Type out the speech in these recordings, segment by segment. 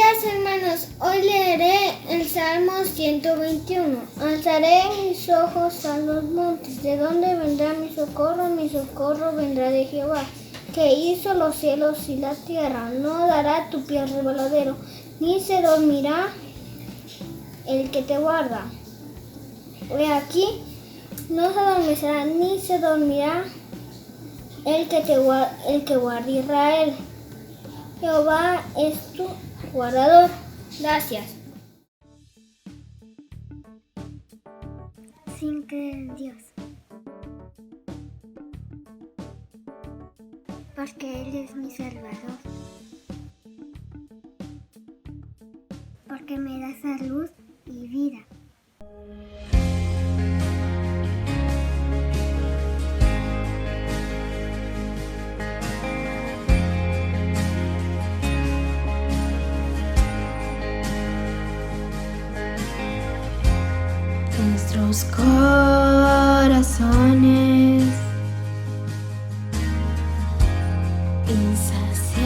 días, hermanos. Hoy leeré el Salmo 121. Alzaré mis ojos a los montes. ¿De dónde vendrá mi socorro? Mi socorro vendrá de Jehová, que hizo los cielos y la tierra. No dará tu pie al resbaladero, ni se dormirá el que te guarda. He aquí, no se adormecerá, ni se dormirá el que guarda Israel. Jehová es tu guardador. Gracias. Sin creer en Dios, porque Él es mi Salvador, porque me da salud y vida. Nuestros corazones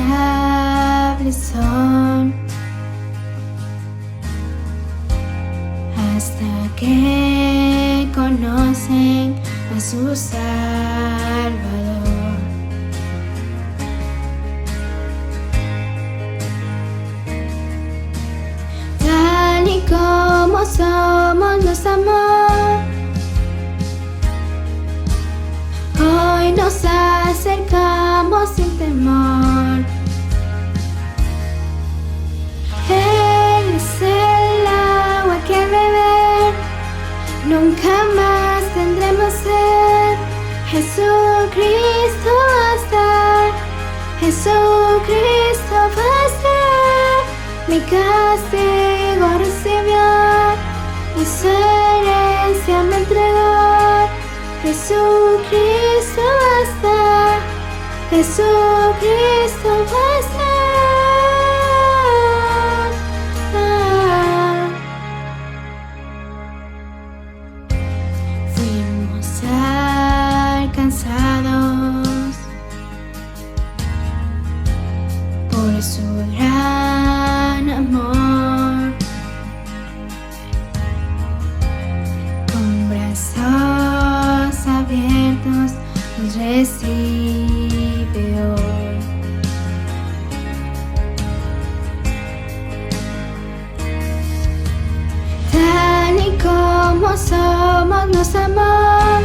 insaciables son hasta que conocen a su Salvador. Tal y como somos nos amó, hoy nos acercamos sin temor. Él es el agua que al beber nunca más tendremos sed. Jesucristo basta, Jesucristo basta. Mi castigo recibió y su herencia me entregó. Jesucristo basta, Jesucristo basta. Fuimos alcanzados por su gran amor. Con brazos abiertos nos recibe hoy. Tal y como somos nos amó,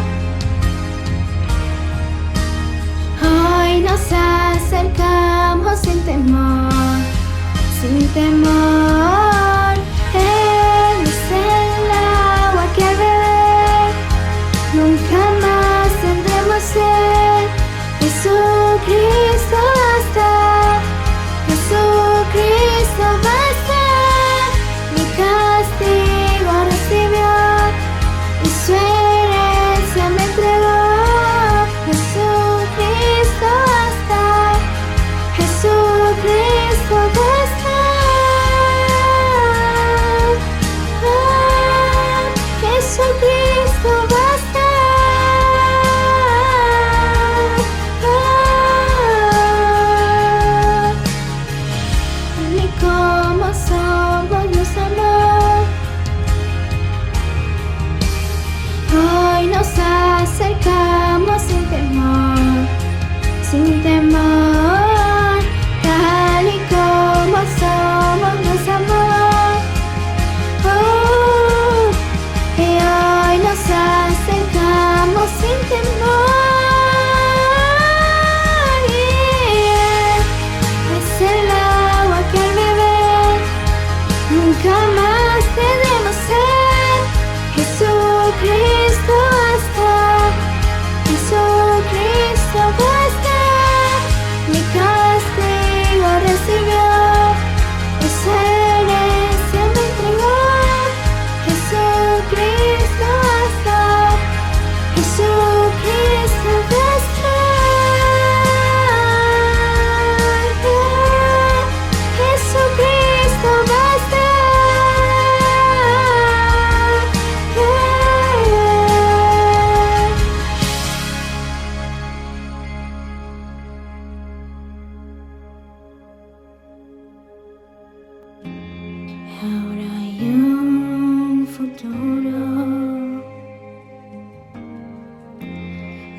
hoy nos acercamos sin temor, sin temor. Él es el agua que al beber nunca más tendremos sed. Jesucristo basta, Jesucristo basta. Mi castigo recibió y su herencia me entregó. Jesucristo basta, Jesucristo basta. Jesucristo basta.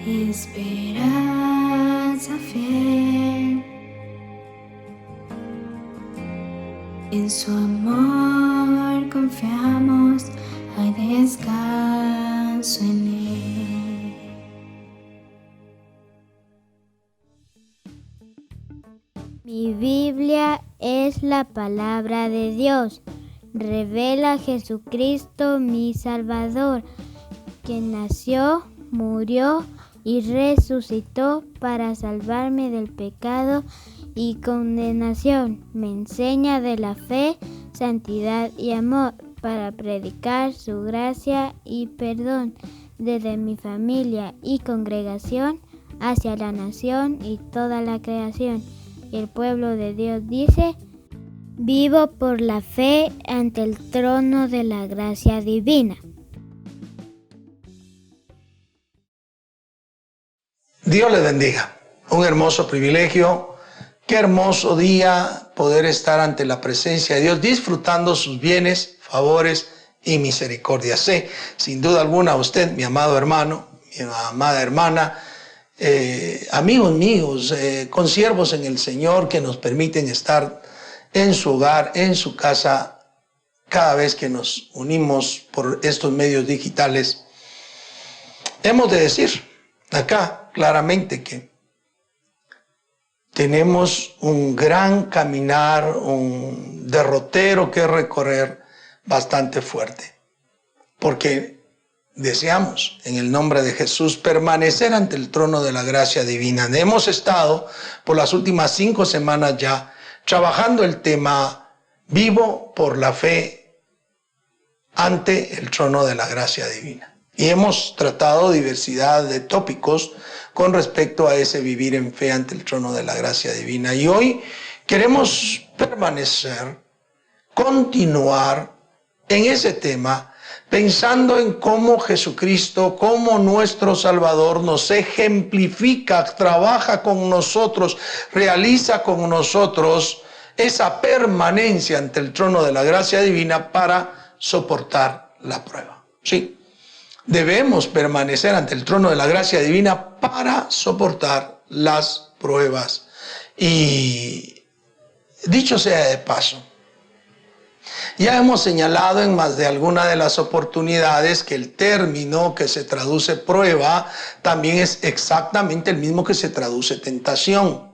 esperanza fiel. En su amor confiamos, hay descanso en él. Mi Biblia es la palabra de Dios. Revela a Jesucristo, mi Salvador, que nació, murió y resucitó para salvarme del pecado y condenación. Me enseña de la fe, santidad y amor para predicar su gracia y perdón desde mi familia y congregación hacia la nación y toda la creación. Y el pueblo de Dios dice: vivo por la fe ante el trono de la gracia divina. Dios les bendiga. Un hermoso privilegio. Qué hermoso día poder estar ante la presencia de Dios, disfrutando sus bienes, favores y misericordia. Sé, sin duda alguna, usted, mi amado hermano, mi amada hermana, amigos míos, consiervos en el Señor que nos permiten estar en su hogar, en su casa, cada vez que nos unimos por estos medios digitales. Hemos de decir acá claramente que tenemos un gran caminar, un derrotero que recorrer bastante fuerte, porque deseamos, en el nombre de Jesús, permanecer ante el trono de la gracia divina. Hemos estado por las últimas 5 semanas ya trabajando el tema vivo por la fe ante el trono de la gracia divina. Y hemos tratado diversidad de tópicos con respecto a ese vivir en fe ante el trono de la gracia divina. Y hoy queremos permanecer, continuar en ese tema, pensando en cómo Jesucristo, como nuestro Salvador, nos ejemplifica, trabaja con nosotros, realiza con nosotros esa permanencia ante el trono de la gracia divina para soportar la prueba. Sí, debemos permanecer ante el trono de la gracia divina para soportar las pruebas. Y dicho sea de paso, ya hemos señalado en más de alguna de las oportunidades que el término que se traduce prueba también es exactamente el mismo que se traduce tentación.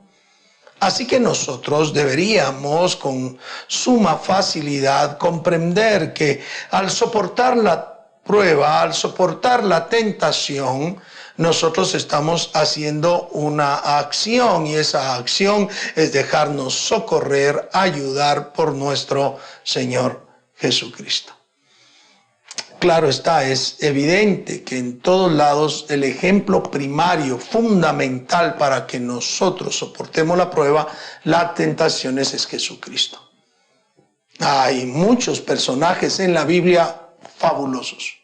Así que nosotros deberíamos con suma facilidad comprender que al soportar la prueba, al soportar la tentación, nosotros estamos haciendo una acción, y esa acción es dejarnos socorrer, ayudar por nuestro Señor Jesucristo. Claro está, es evidente que en todos lados el ejemplo primario, fundamental para que nosotros soportemos la prueba, las tentaciones, es Jesucristo. Hay muchos personajes en la Biblia fabulosos,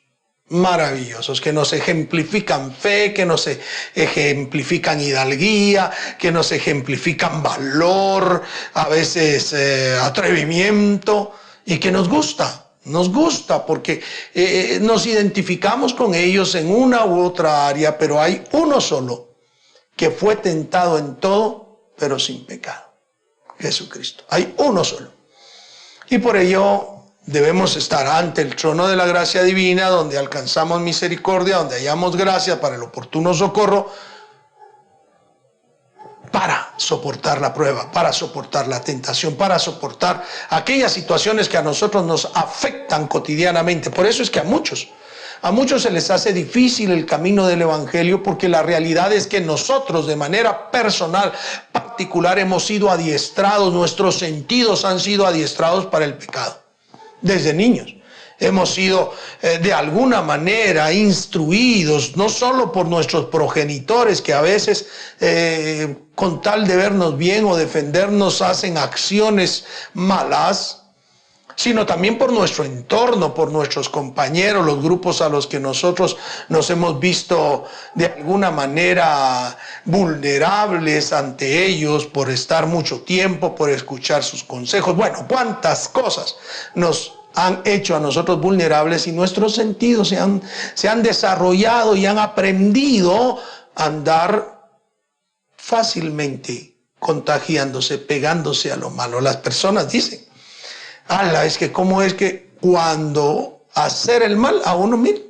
maravillosos, que nos ejemplifican fe, que nos ejemplifican hidalguía, que nos ejemplifican valor, a veces atrevimiento, y que nos gusta porque nos identificamos con ellos en una u otra área, pero hay uno solo que fue tentado en todo, pero sin pecado: Jesucristo. Hay uno solo. Y por ello debemos estar ante el trono de la gracia divina, donde alcanzamos misericordia, donde hallamos gracia para el oportuno socorro, para soportar la prueba, para soportar la tentación, para soportar aquellas situaciones que a nosotros nos afectan cotidianamente. Por eso es que a muchos se les hace difícil el camino del Evangelio, porque la realidad es que nosotros de manera personal, particular, hemos sido adiestrados, nuestros sentidos han sido adiestrados para el pecado. Desde niños hemos sido de alguna manera instruidos, no solo por nuestros progenitores, que a veces con tal de vernos bien o defendernos hacen acciones malas, sino también por nuestro entorno, por nuestros compañeros, los grupos a los que nosotros nos hemos visto de alguna manera vulnerables ante ellos, por estar mucho tiempo, por escuchar sus consejos. Bueno, cuántas cosas nos han hecho a nosotros vulnerables, y nuestros sentidos se han desarrollado y han aprendido andar fácilmente contagiándose, pegándose a lo malo. Las personas dicen, ala, es que cómo es que cuando hacer el mal a uno, mire,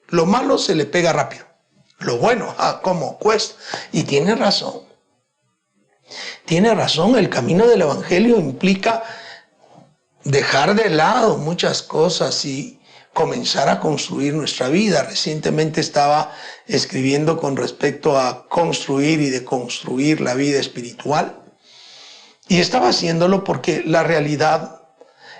lo malo se le pega rápido. Lo bueno, cómo cuesta. Y tiene razón. Tiene razón, el camino del Evangelio implica dejar de lado muchas cosas y comenzar a construir nuestra vida. Recientemente estaba escribiendo con respecto a construir y deconstruir la vida espiritual. Y estaba haciéndolo porque la realidad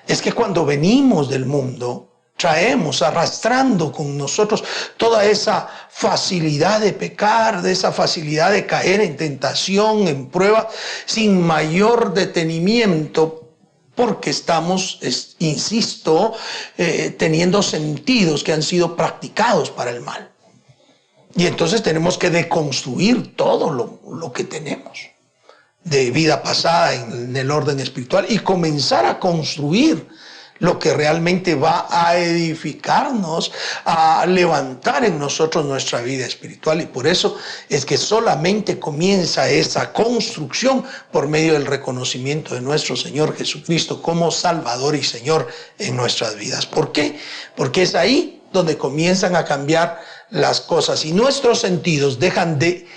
es que cuando venimos del mundo, traemos arrastrando con nosotros toda esa facilidad de pecar, de esa facilidad de caer en tentación, en prueba, sin mayor detenimiento, porque estamos, insisto, teniendo sentidos que han sido practicados para el mal. Y entonces tenemos que deconstruir todo lo que tenemos de vida pasada en el orden espiritual y comenzar a construir lo que realmente va a edificarnos, a levantar en nosotros nuestra vida espiritual. Y por eso es que solamente comienza esa construcción por medio del reconocimiento de nuestro Señor Jesucristo como Salvador y Señor en nuestras vidas. ¿Por qué? Porque es ahí donde comienzan a cambiar las cosas y nuestros sentidos dejan de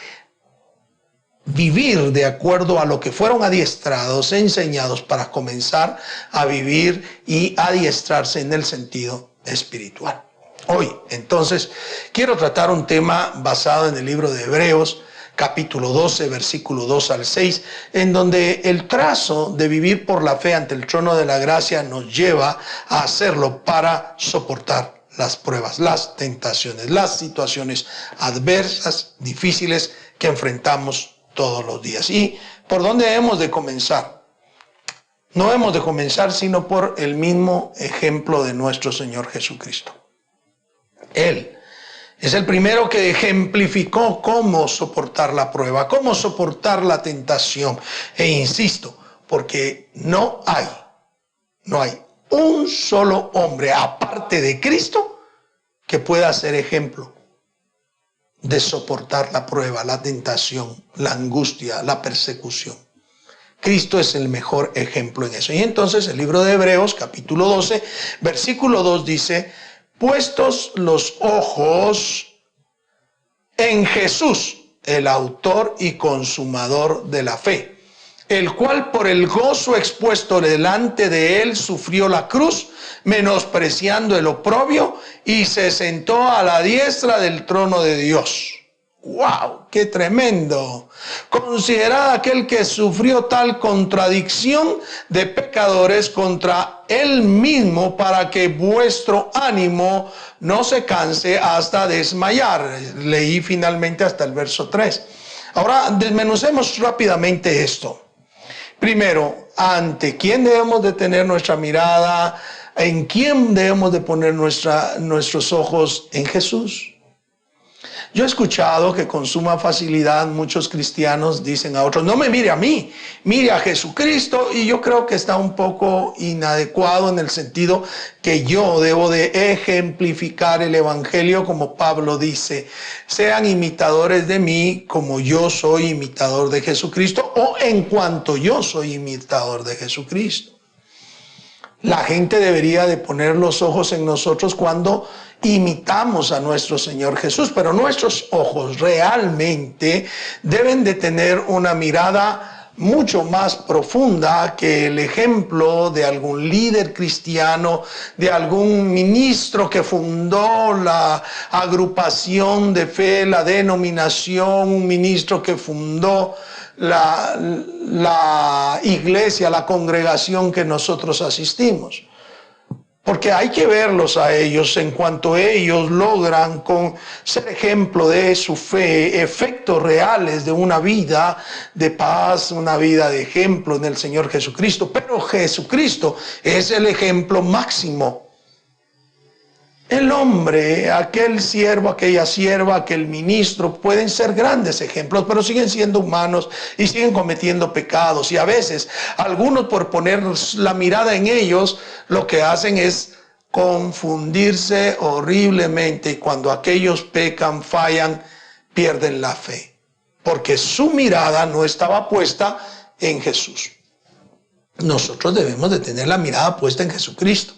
vivir de acuerdo a lo que fueron adiestrados, enseñados para comenzar a vivir y adiestrarse en el sentido espiritual. Hoy, entonces, quiero tratar un tema basado en el libro de Hebreos, capítulo 12, versículo 2 al 6, en donde el trazo de vivir por la fe ante el trono de la gracia nos lleva a hacerlo para soportar las pruebas, las tentaciones, las situaciones adversas, difíciles que enfrentamos todos los días. ¿Y por dónde hemos de comenzar? No hemos de comenzar sino por el mismo ejemplo de nuestro Señor Jesucristo. Él es el primero que ejemplificó cómo soportar la prueba, cómo soportar la tentación. E insisto, porque no hay un solo hombre aparte de Cristo que pueda ser ejemplo de soportar la prueba, la tentación, la angustia, la persecución. Cristo es el mejor ejemplo en eso. Y entonces el libro de Hebreos, capítulo 12, versículo 2 dice, puestos los ojos en Jesús, el autor y consumador de la fe, el cual por el gozo expuesto delante de él sufrió la cruz, menospreciando el oprobio, y se sentó a la diestra del trono de Dios. ¡Wow! ¡Qué tremendo! Considerad aquel que sufrió tal contradicción de pecadores contra él mismo, para que vuestro ánimo no se canse hasta desmayar. Leí finalmente hasta el verso 3. Ahora desmenucemos rápidamente esto. Primero, ¿ante quién debemos de tener nuestra mirada? ¿En quién debemos de poner nuestros ojos? En Jesús. Yo he escuchado que con suma facilidad muchos cristianos dicen a otros, no me mire a mí, mire a Jesucristo, y yo creo que está un poco inadecuado en el sentido que yo debo de ejemplificar el Evangelio como Pablo dice, sean imitadores de mí como yo soy imitador de Jesucristo o en cuanto yo soy imitador de Jesucristo. La gente debería de poner los ojos en nosotros cuando imitamos a nuestro Señor Jesús, pero nuestros ojos realmente deben de tener una mirada mucho más profunda que el ejemplo de algún líder cristiano, de algún ministro que fundó la agrupación de fe, la denominación, un ministro que fundó la iglesia, la congregación que nosotros asistimos. Porque hay que verlos a ellos en cuanto ellos logran con ser ejemplo de su fe, efectos reales de una vida de paz, una vida de ejemplo en el Señor Jesucristo. Pero Jesucristo es el ejemplo máximo. El hombre, aquel siervo, aquella sierva, aquel ministro, pueden ser grandes ejemplos, pero siguen siendo humanos y siguen cometiendo pecados. Y a veces, algunos por poner la mirada en ellos, lo que hacen es confundirse horriblemente. Y cuando aquellos pecan, fallan, pierden la fe, porque su mirada no estaba puesta en Jesús. Nosotros debemos de tener la mirada puesta en Jesucristo.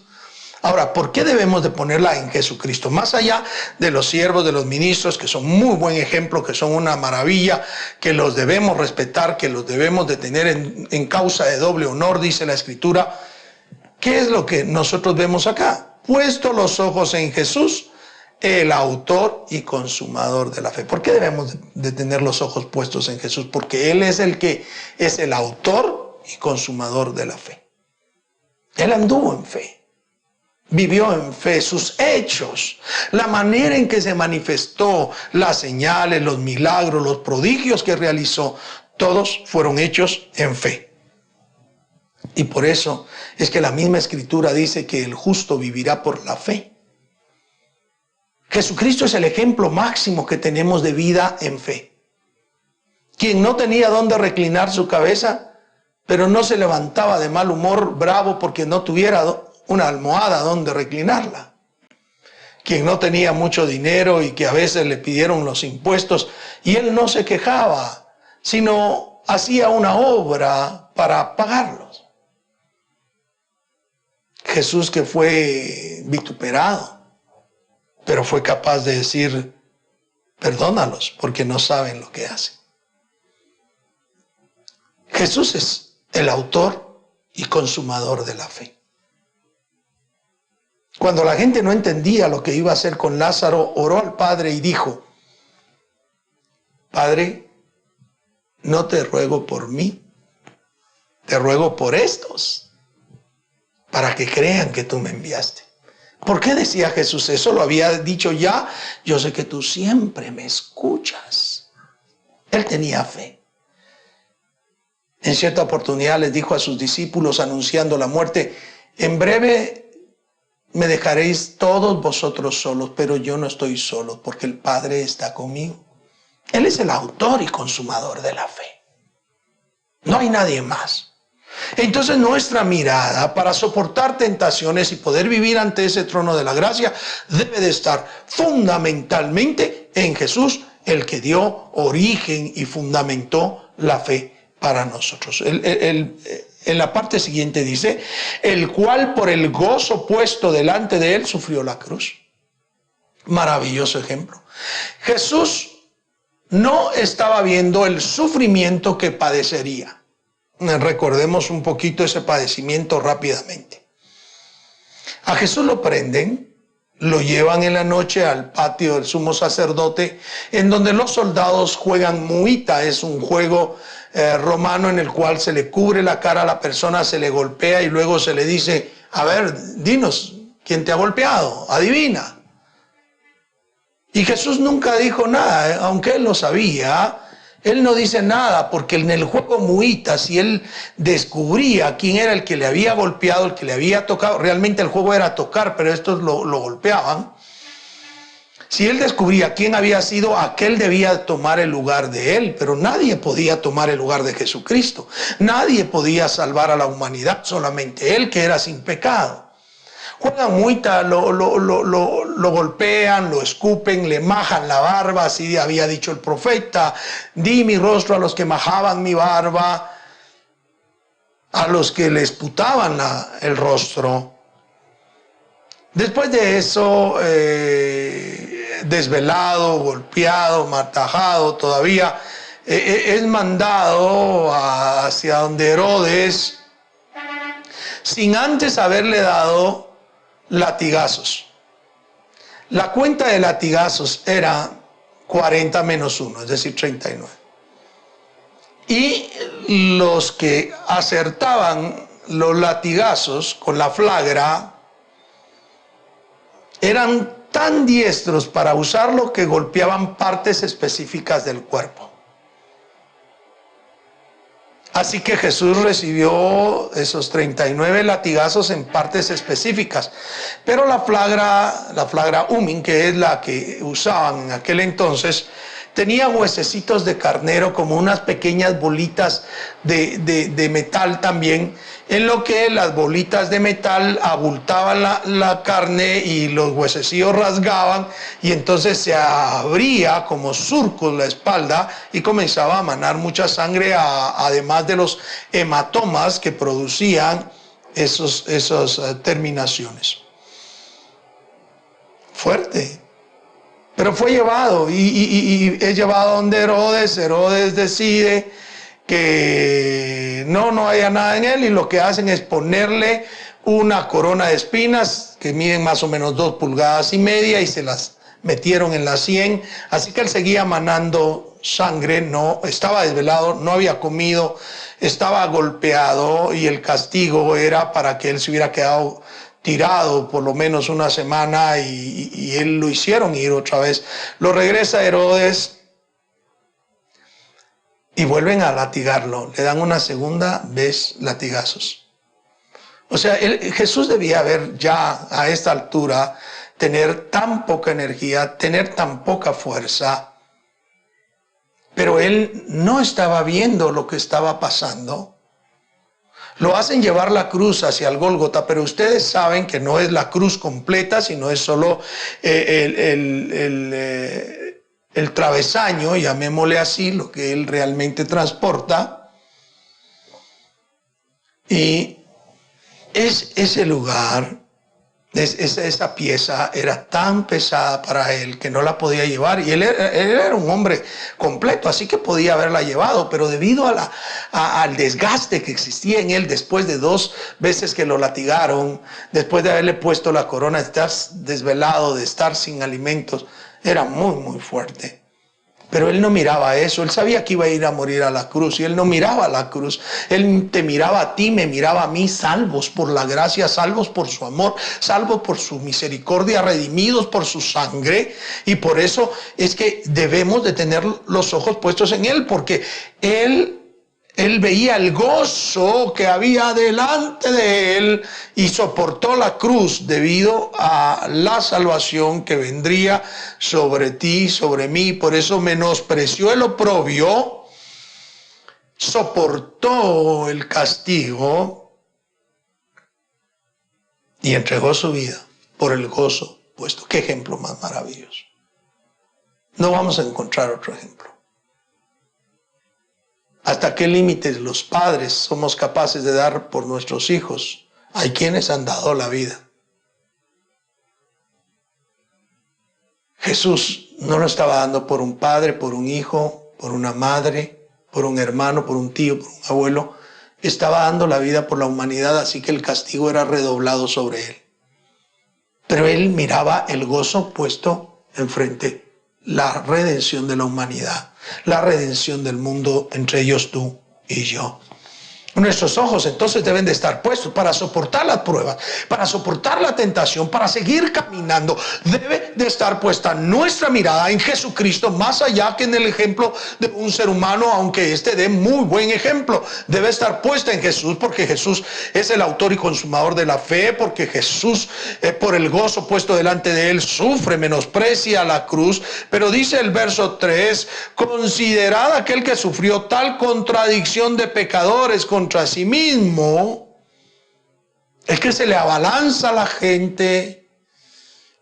Ahora, ¿por qué debemos de ponerla en Jesucristo? Más allá de los siervos, de los ministros, que son muy buen ejemplo, que son una maravilla, que los debemos respetar, que los debemos de tener en causa de doble honor, dice la Escritura. ¿Qué es lo que nosotros vemos acá? Puesto los ojos en Jesús, el autor y consumador de la fe. ¿Por qué debemos de tener los ojos puestos en Jesús? Porque Él es el que es el autor y consumador de la fe. Él anduvo en fe. Vivió en fe, sus hechos, la manera en que se manifestó, las señales, los milagros, los prodigios que realizó, todos fueron hechos en fe. Y por eso es que la misma Escritura dice que el justo vivirá por la fe. Jesucristo es el ejemplo máximo que tenemos de vida en fe. Quien no tenía dónde reclinar su cabeza, pero no se levantaba de mal humor, bravo, porque no tuviera una almohada donde reclinarla. Quien no tenía mucho dinero y que a veces le pidieron los impuestos y él no se quejaba, sino hacía una obra para pagarlos. Jesús, que fue vituperado, pero fue capaz de decir: perdónalos porque no saben lo que hacen. Jesús es el autor y consumador de la fe. Cuando la gente no entendía lo que iba a hacer con Lázaro, oró al Padre y dijo: Padre, no te ruego por mí, te ruego por estos, para que crean que tú me enviaste. ¿Por qué decía Jesús eso? Lo había dicho ya: yo sé que tú siempre me escuchas. Él tenía fe. En cierta oportunidad les dijo a sus discípulos, anunciando la muerte: en breve me dejaréis todos vosotros solos, pero yo no estoy solo, porque el Padre está conmigo. Él es el autor y consumador de la fe. No hay nadie más. Entonces nuestra mirada para soportar tentaciones y poder vivir ante ese trono de la gracia debe de estar fundamentalmente en Jesús, el que dio origen y fundamentó la fe para nosotros. En la parte siguiente dice: el cual por el gozo puesto delante de él sufrió la cruz. Maravilloso ejemplo. Jesús no estaba viendo el sufrimiento que padecería. Recordemos un poquito ese padecimiento rápidamente. A Jesús lo prenden, lo llevan en la noche al patio del sumo sacerdote, en donde los soldados juegan muita. Es un juego romano en el cual se le cubre la cara a la persona, se le golpea y luego se le dice: a ver, dinos, ¿quién te ha golpeado? Adivina. Y Jesús nunca dijo nada, aunque él lo sabía. Él no dice nada, porque en el juego muita, si él descubría quién era el que le había golpeado, el que le había tocado, realmente el juego era tocar, pero estos lo golpeaban. Si él descubría quién había sido, aquel debía tomar el lugar de él, pero nadie podía tomar el lugar de Jesucristo. Nadie podía salvar a la humanidad, solamente él, que era sin pecado. Juegan muita, lo golpean, lo escupen, le majan la barba, así había dicho el profeta: di mi rostro a los que majaban mi barba, a los que les putaban el rostro. Después de eso, desvelado, golpeado, martajado, todavía es mandado hacia donde Herodes, sin antes haberle dado latigazos. La cuenta de latigazos era 40 menos 1, es decir, 39. Y los que acertaban los latigazos con la flagra eran tan diestros para usarlo que golpeaban partes específicas del cuerpo. Así que Jesús recibió esos 39 latigazos en partes específicas. Pero la flagra humin, que es la que usaban en aquel entonces, tenía huesecitos de carnero, como unas pequeñas bolitas de metal también, en lo que las bolitas de metal abultaban la carne y los huesecillos rasgaban, y entonces se abría como surcos la espalda y comenzaba a manar mucha sangre, además de los hematomas que producían esas terminaciones. Fuerte. Pero fue llevado y es llevado donde Herodes. Herodes decide que no haya nada en él, y lo que hacen es ponerle una corona de espinas que miden más o menos 2,5 pulgadas y se las metieron en la sien. Así que él seguía manando sangre, no estaba desvelado, no había comido, estaba golpeado, y el castigo era para que él se hubiera quedado tirado por lo menos una semana, y él lo hicieron ir otra vez. Lo regresa Herodes y vuelven a latigarlo, le dan una segunda vez latigazos. O sea, Jesús debía haber ya a esta altura tener tan poca energía, tener tan poca fuerza, pero él no estaba viendo lo que estaba pasando. Lo hacen llevar la cruz hacia el Gólgota, pero ustedes saben que no es la cruz completa, sino es solo el travesaño, llamémosle así, lo que él realmente transporta. Y ese lugar, esa pieza era tan pesada para él que no la podía llevar, y él era un hombre completo, así que podía haberla llevado, pero debido al desgaste que existía en él después de 2 veces que lo latigaron, después de haberle puesto la corona, de estar desvelado, de estar sin alimentos, era muy, muy fuerte. Pero él no miraba eso, él sabía que iba a ir a morir a la cruz, y él no miraba la cruz. Él te miraba a ti, me miraba a mí, salvos por la gracia, salvos por su amor, salvos por su misericordia, redimidos por su sangre. Y por eso es que debemos de tener los ojos puestos en él, porque él veía el gozo que había delante de él y soportó la cruz debido a la salvación que vendría sobre ti, sobre mí. Por eso menospreció el oprobio, soportó el castigo y entregó su vida por el gozo puesto. Qué ejemplo más maravilloso. No vamos a encontrar otro ejemplo. ¿Hasta qué límites los padres somos capaces de dar por nuestros hijos? Hay quienes han dado la vida. Jesús no lo estaba dando por un padre, por un hijo, por una madre, por un hermano, por un tío, por un abuelo. Estaba dando la vida por la humanidad, así que el castigo era redoblado sobre él. Pero él miraba el gozo puesto enfrente, la redención de la humanidad, la redención del mundo, entre ellos tú y yo. Nuestros ojos entonces deben de estar puestos para soportar las pruebas, para soportar la tentación, para seguir caminando. Debe de estar puesta nuestra mirada en Jesucristo, más allá que en el ejemplo de un ser humano, aunque este dé muy buen ejemplo. Debe estar puesta en Jesús, porque Jesús es el autor y consumador de la fe, porque Jesús, por el gozo puesto delante de él, sufre, menosprecia la cruz. Pero dice el verso 3, considerad aquel que sufrió tal contradicción de pecadores contra sí mismo, el que se le abalanza a la gente.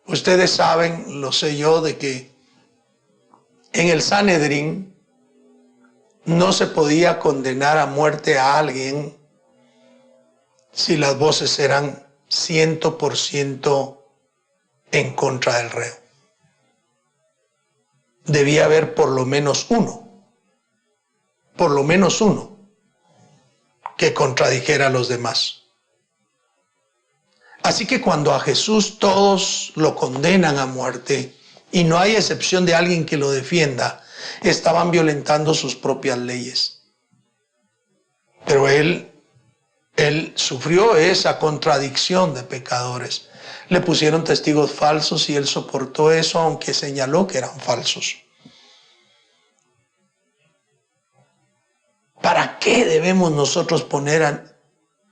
Ustedes saben, lo sé yo, de que en el Sanedrín no se podía condenar a muerte a alguien si las voces eran 100% en contra del reo. Debía haber por lo menos uno que contradijera a los demás. Así que cuando a Jesús todos lo condenan a muerte y no hay excepción de alguien que lo defienda, estaban violentando sus propias leyes. Pero él sufrió esa contradicción de pecadores. Le pusieron testigos falsos y él soportó eso, aunque señaló que eran falsos. ¿Para qué debemos nosotros poner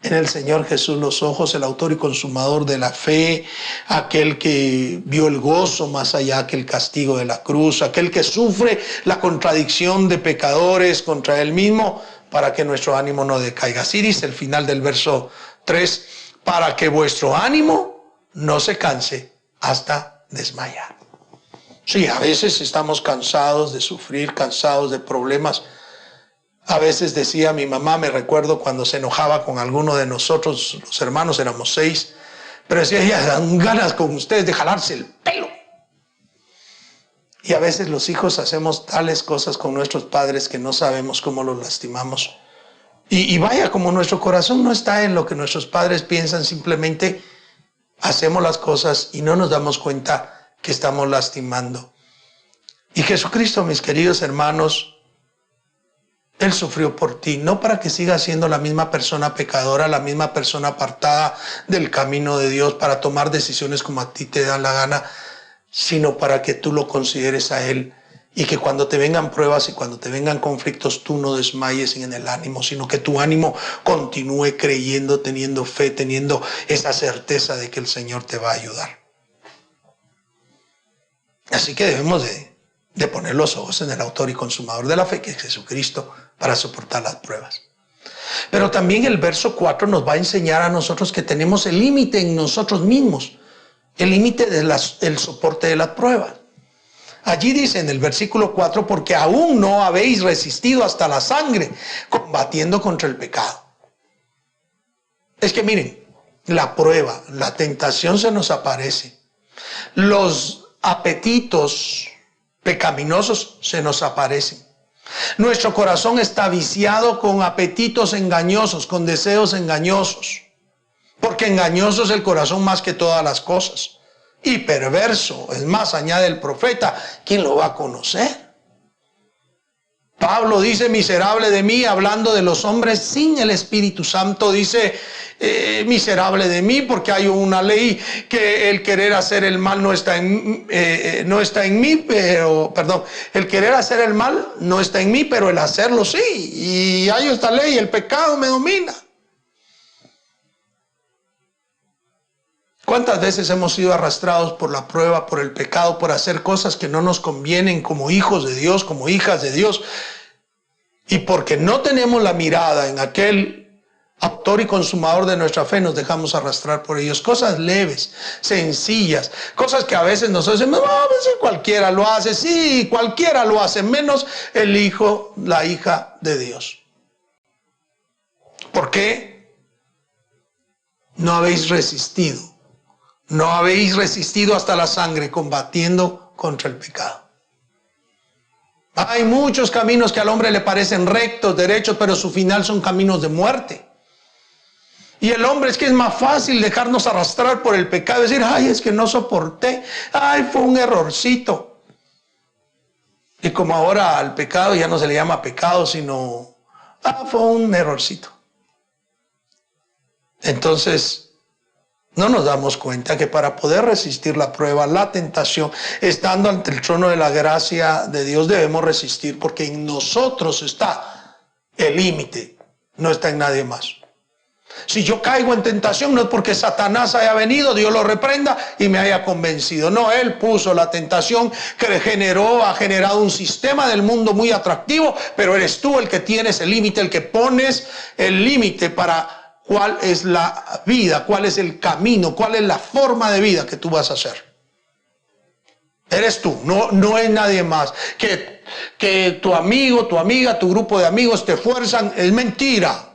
en el Señor Jesús los ojos, el autor y consumador de la fe, aquel que vio el gozo más allá que el castigo de la cruz, aquel que sufre la contradicción de pecadores contra él mismo, para que nuestro ánimo no decaiga. Así dice el final del verso 3, para que vuestro ánimo no se canse hasta desmayar. Sí, a veces estamos cansados de sufrir, cansados de problemas. A veces decía mi mamá, me recuerdo cuando se enojaba con alguno de nosotros, los hermanos, éramos 6, pero decía, ya dan ganas con ustedes de jalarse el pelo. Y a veces los hijos hacemos tales cosas con nuestros padres que no sabemos cómo los lastimamos. Y vaya, como nuestro corazón no está en lo que nuestros padres piensan, simplemente hacemos las cosas y no nos damos cuenta que estamos lastimando. Y Jesucristo, mis queridos hermanos, Él sufrió por ti, no para que sigas siendo la misma persona pecadora, la misma persona apartada del camino de Dios para tomar decisiones como a ti te da la gana, sino para que tú lo consideres a Él y que cuando te vengan pruebas y cuando te vengan conflictos tú no desmayes en el ánimo, sino que tu ánimo continúe creyendo, teniendo fe, teniendo esa certeza de que el Señor te va a ayudar. Así que debemos de poner los ojos en el autor y consumador de la fe, que es Jesucristo, para soportar las pruebas. Pero también el verso 4 nos va a enseñar a nosotros que tenemos el límite en nosotros mismos, el límite del soporte de las pruebas. Allí dice en el versículo 4, porque aún no habéis resistido hasta la sangre, combatiendo contra el pecado. Es que miren, la prueba, la tentación se nos aparece. Los apetitos pecaminosos se nos aparecen. Nuestro corazón está viciado con apetitos engañosos, con deseos engañosos. Porque engañoso es el corazón más que todas las cosas. Y perverso, es más, añade el profeta, ¿quién lo va a conocer? Pablo dice, miserable de mí, hablando de los hombres sin el Espíritu Santo, dice, miserable de mí, porque hay una ley que el querer hacer el mal no está en mí, pero, perdón, el querer hacer el mal no está en mí, pero el hacerlo sí. Y hay esta ley, el pecado me domina. ¿Cuántas veces hemos sido arrastrados por la prueba, por el pecado, por hacer cosas que no nos convienen como hijos de Dios, como hijas de Dios? Y porque no tenemos la mirada en aquel autor y consumador de nuestra fe, nos dejamos arrastrar por ellos. Cosas leves, sencillas, cosas que a veces nosotros decimos, a veces cualquiera lo hace, sí, cualquiera lo hace, menos el hijo, la hija de Dios. ¿Por qué? No habéis resistido. No habéis resistido hasta la sangre, combatiendo contra el pecado. Hay muchos caminos que al hombre le parecen rectos, derechos, pero su final son caminos de muerte. Y el hombre es que es más fácil dejarnos arrastrar por el pecado, decir, ay, es que no soporté, ay, fue un errorcito. Y como ahora al pecado ya no se le llama pecado, sino, fue un errorcito. Entonces, no nos damos cuenta que para poder resistir la prueba, la tentación, estando ante el trono de la gracia de Dios, debemos resistir porque en nosotros está el límite, no está en nadie más. Si yo caigo en tentación no es porque Satanás haya venido, Dios lo reprenda y me haya convencido. No, Él puso la tentación que ha generado un sistema del mundo muy atractivo, pero eres tú el que tienes el límite, el que pones el límite para cuál es la vida, cuál es el camino, cuál es la forma de vida que tú vas a hacer. Eres tú, no es nadie más. Que tu amigo, tu amiga, tu grupo de amigos te fuerzan, es mentira.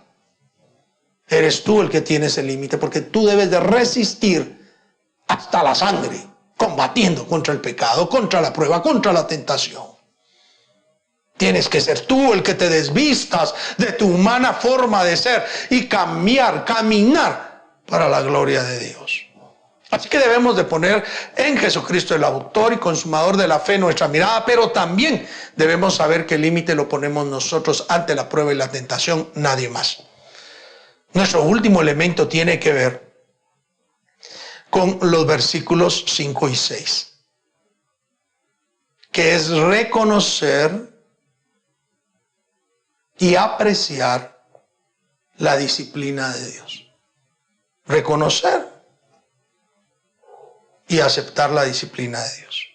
Eres tú el que tienes el límite, porque tú debes de resistir hasta la sangre, combatiendo contra el pecado, contra la prueba, contra la tentación. Tienes que ser tú el que te desvistas de tu humana forma de ser y caminar para la gloria de Dios. Así que debemos de poner en Jesucristo, el autor y consumador de la fe, nuestra mirada, pero también debemos saber que el límite lo ponemos nosotros ante la prueba y la tentación, nadie más. Nuestro último elemento tiene que ver con los versículos 5 y 6, que es reconocer y apreciar la disciplina de Dios. Reconocer y aceptar la disciplina de Dios.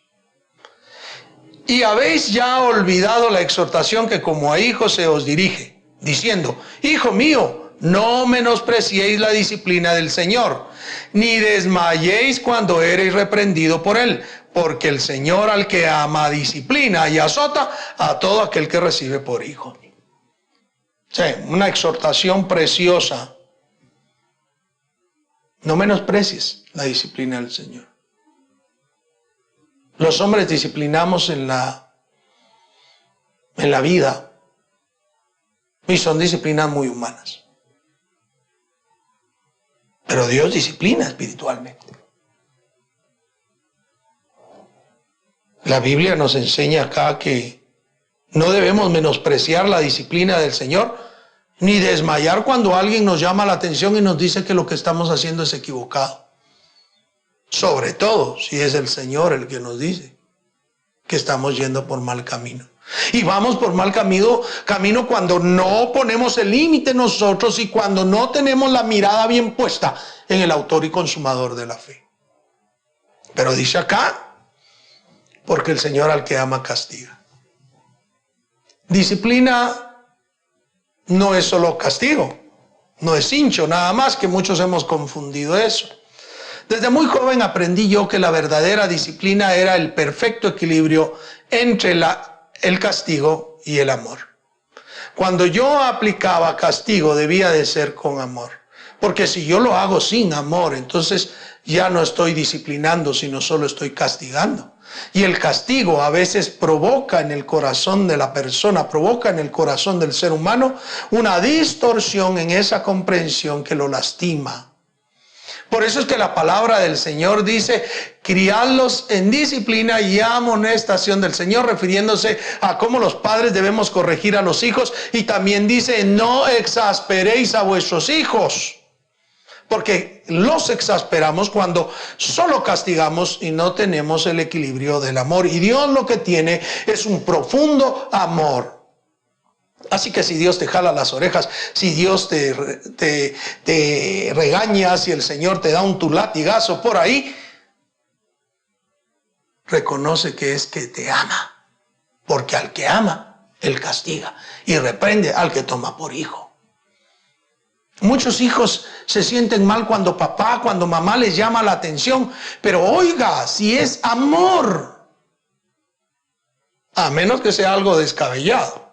Y habéis ya olvidado la exhortación que como a hijos se os dirige, diciendo: Hijo mío, no menospreciéis la disciplina del Señor, ni desmayéis cuando ereis reprendido por Él, porque el Señor al que ama disciplina y azota a todo aquel que recibe por hijo. Sí, una exhortación preciosa. No menosprecies la disciplina del Señor. Los hombres disciplinamos en la vida y son disciplinas muy humanas. Pero Dios disciplina espiritualmente. La Biblia nos enseña acá que no debemos menospreciar la disciplina del Señor, ni desmayar cuando alguien nos llama la atención y nos dice que lo que estamos haciendo es equivocado. Sobre todo si es el Señor el que nos dice que estamos yendo por mal camino. Y vamos por mal camino cuando no ponemos el límite nosotros y cuando no tenemos la mirada bien puesta en el autor y consumador de la fe. Pero dice acá, porque el Señor al que ama castiga. Disciplina no es solo castigo, no es hincho, nada más, que muchos hemos confundido eso. Desde muy joven aprendí yo que la verdadera disciplina era el perfecto equilibrio entre el castigo y el amor. Cuando yo aplicaba castigo debía de ser con amor, porque si yo lo hago sin amor, entonces ya no estoy disciplinando, sino solo estoy castigando. Y el castigo a veces provoca en el corazón de la persona, provoca en el corazón del ser humano una distorsión en esa comprensión que lo lastima. Por eso es que la palabra del Señor dice: criadlos en disciplina y amonestación del Señor, refiriéndose a cómo los padres debemos corregir a los hijos. Y también dice: no exasperéis a vuestros hijos, porque los exasperamos cuando solo castigamos y no tenemos el equilibrio del amor. Y Dios lo que tiene es un profundo amor. Así que si Dios te jala las orejas, si Dios te regaña, si el Señor te da un tu latigazo por ahí, reconoce que es que te ama, porque al que ama, Él castiga y reprende al que toma por hijo. Muchos hijos se sienten mal cuando papá, cuando mamá les llama la atención, pero oiga, si es amor, a menos que sea algo descabellado.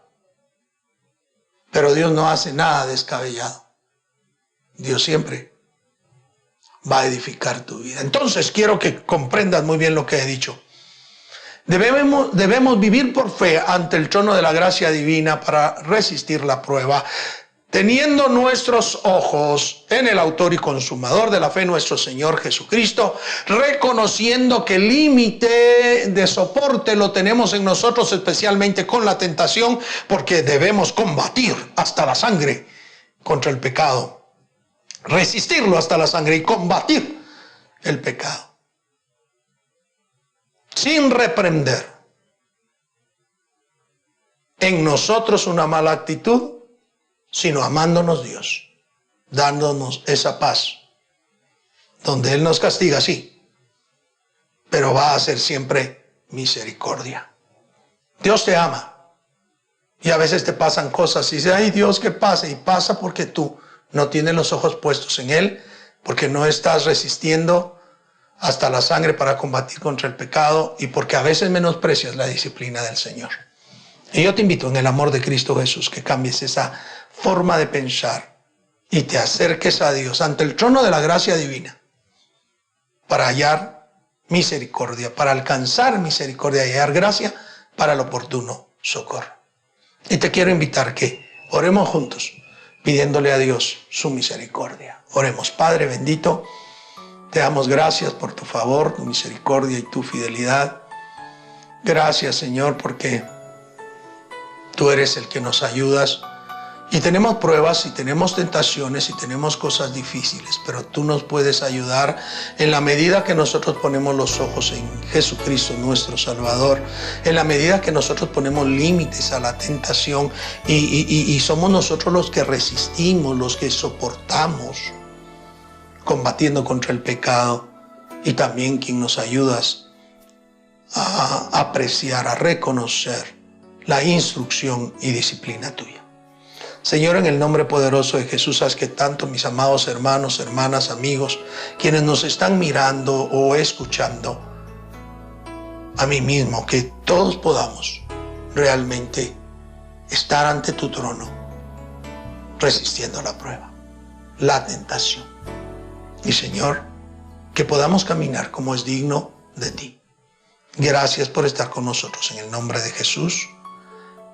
Pero Dios no hace nada descabellado. Dios siempre va a edificar tu vida. Entonces quiero que comprendas muy bien lo que he dicho. Debemos vivir por fe ante el trono de la gracia divina para resistir la prueba, teniendo nuestros ojos en el autor y consumador de la fe, nuestro Señor Jesucristo, reconociendo que el límite de soporte lo tenemos en nosotros, especialmente con la tentación, porque debemos combatir hasta la sangre contra el pecado, resistirlo hasta la sangre y combatir el pecado, sin reprender en nosotros una mala actitud, sino amándonos Dios, dándonos esa paz, donde Él nos castiga, sí, pero va a ser siempre misericordia. Dios te ama, y a veces te pasan cosas y dices: ay Dios, ¿qué pasa? Y pasa porque tú no tienes los ojos puestos en Él, porque no estás resistiendo hasta la sangre para combatir contra el pecado, y porque a veces menosprecias la disciplina del Señor. Y yo te invito en el amor de Cristo Jesús que cambies esa forma de pensar y te acerques a Dios ante el trono de la gracia divina para hallar misericordia, para alcanzar misericordia y hallar gracia para el oportuno socorro. Y te quiero invitar que oremos juntos pidiéndole a Dios su misericordia. Oremos. Padre bendito, te damos gracias por tu favor, tu misericordia y tu fidelidad. Gracias, Señor, porque tú eres el que nos ayudas Y tenemos pruebas y tenemos tentaciones y tenemos cosas difíciles, pero tú nos puedes ayudar en la medida que nosotros ponemos los ojos en Jesucristo, nuestro Salvador, en la medida que nosotros ponemos límites a la tentación y somos nosotros los que resistimos, los que soportamos, combatiendo contra el pecado, y también quien nos ayudas a apreciar, a reconocer la instrucción y disciplina tuya. Señor, en el nombre poderoso de Jesús, haz que tanto mis amados hermanos, hermanas, amigos, quienes nos están mirando o escuchando, a mí mismo, que todos podamos realmente estar ante tu trono, resistiendo la prueba, la tentación. Y Señor, que podamos caminar como es digno de ti. Gracias por estar con nosotros en el nombre de Jesús.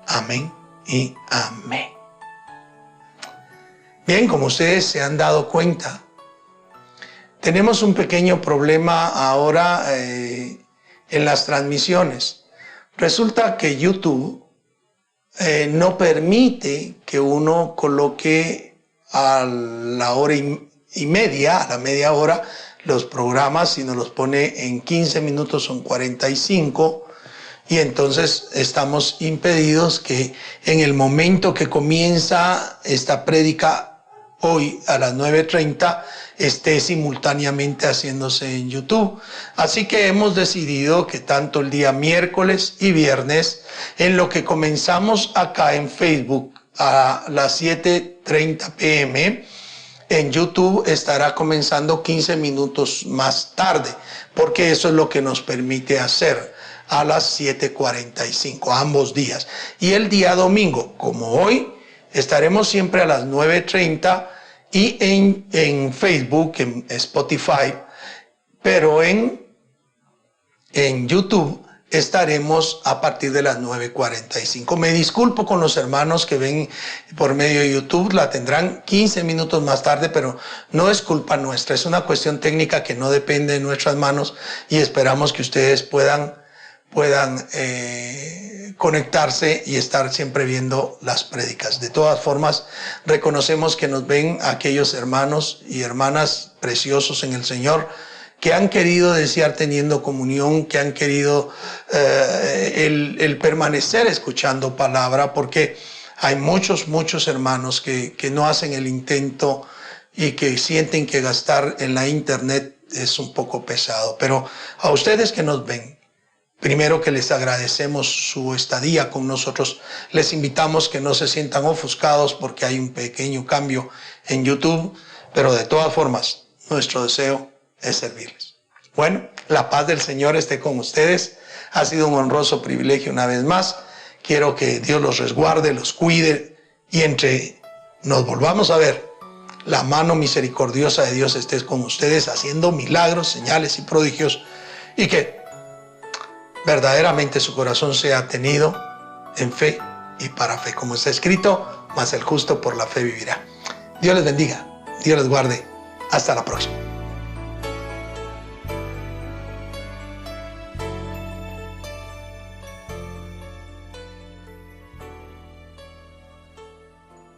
Amén y amén. Bien, como ustedes se han dado cuenta, tenemos un pequeño problema ahora en las transmisiones. Resulta que YouTube no permite que uno coloque a la hora y media, a la media hora, los programas, sino los pone en 15 minutos, son 45. Y entonces estamos impedidos que en el momento que comienza esta prédica hoy a las 9:30 esté simultáneamente haciéndose en YouTube. Así que hemos decidido que tanto el día miércoles y viernes, en lo que comenzamos acá en Facebook a las 7:30 p.m., en YouTube estará comenzando 15 minutos más tarde, porque eso es lo que nos permite hacer a las 7:45, ambos días. Y el día domingo, como hoy, estaremos siempre a las 9:30 y en Facebook, en Spotify, pero en YouTube estaremos a partir de las 9:45. Me disculpo con los hermanos que ven por medio de YouTube, la tendrán 15 minutos más tarde, pero no es culpa nuestra, es una cuestión técnica que no depende de nuestras manos y esperamos que ustedes puedan conectarse y estar siempre viendo las prédicas. De todas formas, reconocemos que nos ven aquellos hermanos y hermanas preciosos en el Señor que han querido desear teniendo comunión, que han querido el permanecer escuchando palabra, porque hay muchos hermanos que no hacen el intento y que sienten que gastar en la internet es un poco pesado. Pero a ustedes que nos ven, primero que les agradecemos su estadía con nosotros, les invitamos que no se sientan ofuscados porque hay un pequeño cambio en YouTube, pero de todas formas, nuestro deseo es servirles. Bueno, la paz del Señor esté con ustedes. Ha sido un honroso privilegio una vez más. Quiero que Dios los resguarde, los cuide y entre nos volvamos a ver, la mano misericordiosa de Dios esté con ustedes haciendo milagros, señales y prodigios, y que verdaderamente su corazón sea tenido en fe y para fe, como está escrito, mas el justo por la fe vivirá. Dios les bendiga, Dios les guarde. Hasta la próxima.